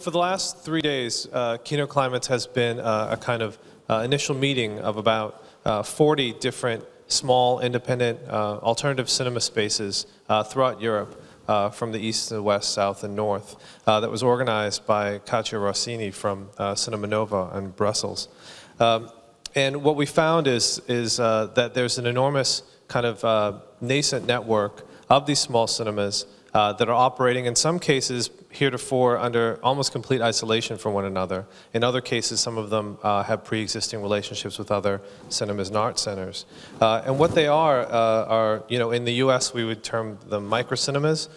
for the last 3 days, Kino Climates has been a kind of initial meeting of about 40 different small, independent, alternative cinema spaces throughout Europe, from the east to the west, south, and north, that was organized by Katja Rossini from Cinema Nova in Brussels. And what we found is that there's an enormous kind of nascent network of these small cinemas that are operating, in some cases, heretofore under almost complete isolation from one another. In other cases, some of them have pre-existing relationships with other cinemas and art centers. And what they are, you know, in the US we would term them microcinemas.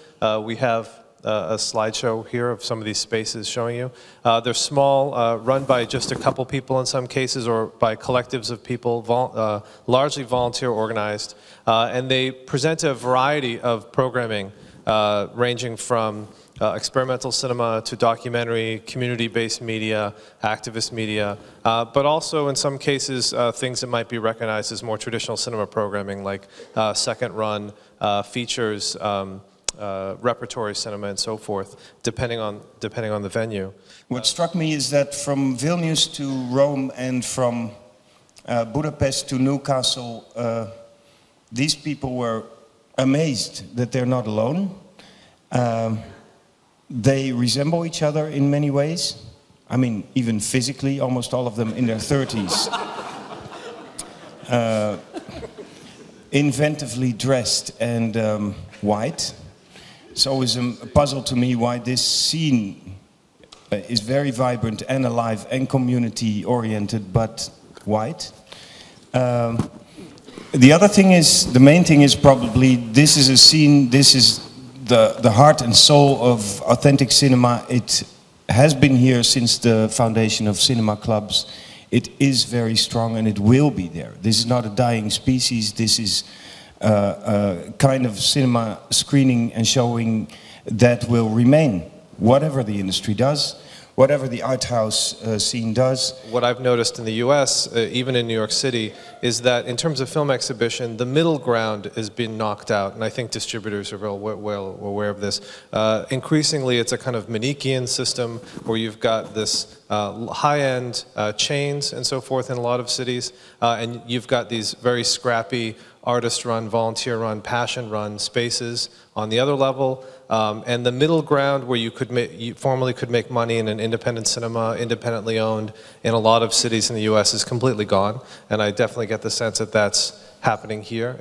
We have a slideshow here of some of these spaces showing you. They're small, run by just a couple people in some cases, or by collectives of people, largely volunteer organized. And they present a variety of programming ranging from experimental cinema to documentary, community-based media, activist media, but also in some cases things that might be recognized as more traditional cinema programming, like second run features, repertory cinema, and so forth, depending on the venue. What struck me is that from Vilnius to Rome and from Budapest to Newcastle, these people were amazed that they're not alone. They resemble each other in many ways. I mean, even physically, almost all of them in their 30s. Inventively dressed and white. It's always a puzzle to me why this scene is very vibrant and alive and community-oriented, but white. The other thing is, the main thing is probably, this is a scene, this is the heart and soul of authentic cinema. It has been here since the foundation of cinema clubs. It is very strong and it will be there. This is not a dying species. This is a kind of cinema screening and showing that will remain, whatever the industry does, whatever the art house scene does. What I've noticed in the US, even in New York City, is that in terms of film exhibition, the middle ground has been knocked out, and I think distributors are well aware of this. Increasingly, it's a kind of Manichean system where you've got this high-end chains and so forth in a lot of cities, and you've got these very scrappy, artist-run, volunteer-run, passion-run spaces on the other level. And the middle ground where you formerly could make money in an independent cinema, independently owned in a lot of cities in the US, is completely gone. And I definitely get the sense that that's happening here,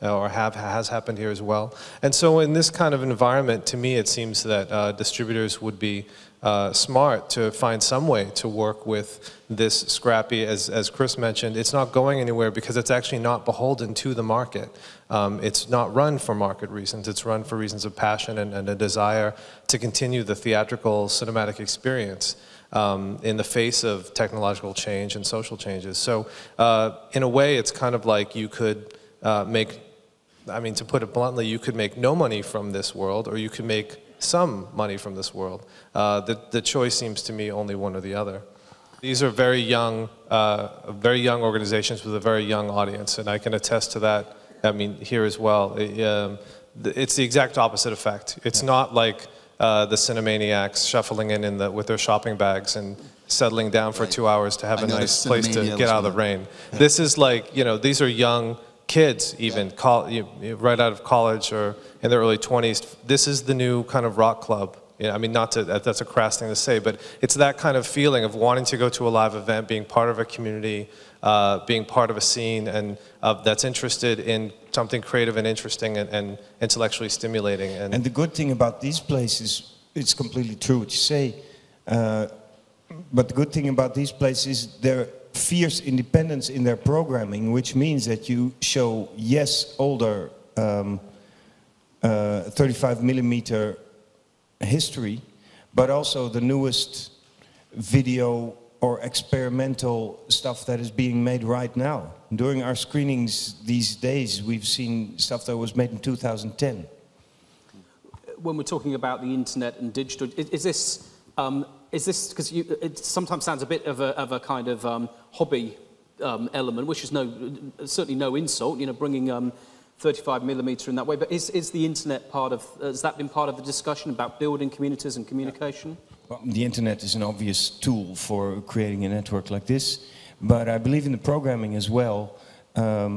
or has happened here as well. And so in this kind of environment, to me, it seems that distributors would be smart to find some way to work with this scrappy, as Chris mentioned. It's not going anywhere because it's actually not beholden to the market. It's not run for market reasons. It's run for reasons of passion and a desire to continue the theatrical cinematic experience in the face of technological change and social changes. So in a way, it's kind of like you could make, I mean, to put it bluntly, you could make no money from this world, or you could make some money from this world. The choice seems to me only one or the other. These are very young organizations with a very young audience, and I can attest to that. I mean, here as well. It's the exact opposite effect. It's not like the cinemaniacs shuffling in with their shopping bags and settling down for 2 hours to have a nice place to get out of the rain. This is like, you know, these are young kids, even right out of college or in their early 20s. This is the new kind of rock club. You know, I mean, that's a crass thing to say, but it's that kind of feeling of wanting to go to a live event, being part of a community, being part of a scene, and that's interested in something creative and interesting and intellectually stimulating. And the good thing about these places, it's completely true what you say, but the good thing about these places is their fierce independence in their programming, which means that you show, yes, older 35mm history, but also the newest video or experimental stuff that is being made right now. During our screenings these days, we've seen stuff that was made in 2010. When we're talking about the internet and digital, is this because it sometimes sounds a bit of a kind of hobby element, which is certainly no insult, you know, bringing 35mm in that way, but is the internet part of, has that been part of the discussion about building communities and communication? Well, the internet is an obvious tool for creating a network like this, but I believe in the programming as well. A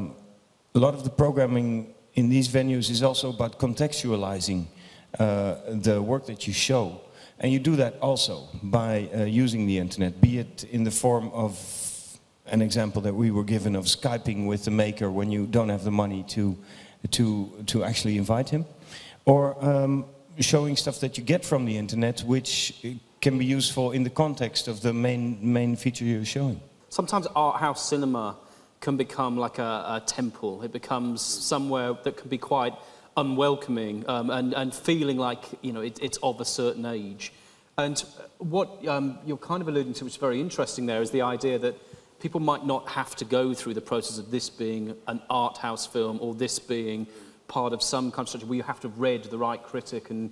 lot of the programming in these venues is also about contextualizing the work that you show. And you do that also by using the internet, be it in the form of an example that we were given of Skyping with the maker when you don't have the money to actually invite him, or showing stuff that you get from the internet which can be useful in the context of the main feature you're showing. Sometimes art house cinema can become like a temple. It becomes somewhere that can be quite unwelcoming and feeling like, you know, it's of a certain age. And what you're kind of alluding to, which is very interesting there, is the idea that people might not have to go through the process of this being an art house film or this being part of some kind of structure where you have to read the right critic and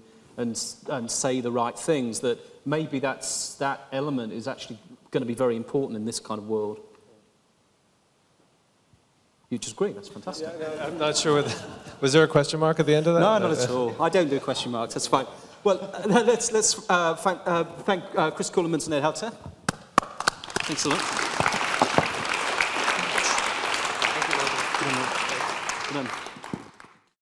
say the right things, that maybe that element is actually going to be very important in this kind of world. You just agree, that's fantastic. Yeah, no, I'm not sure whether... Was there a question mark at the end of that? No, not at all. I don't do question marks, that's fine. Well, let's thank Chris Coolemans and Ed Helter. Thanks a lot. Good on.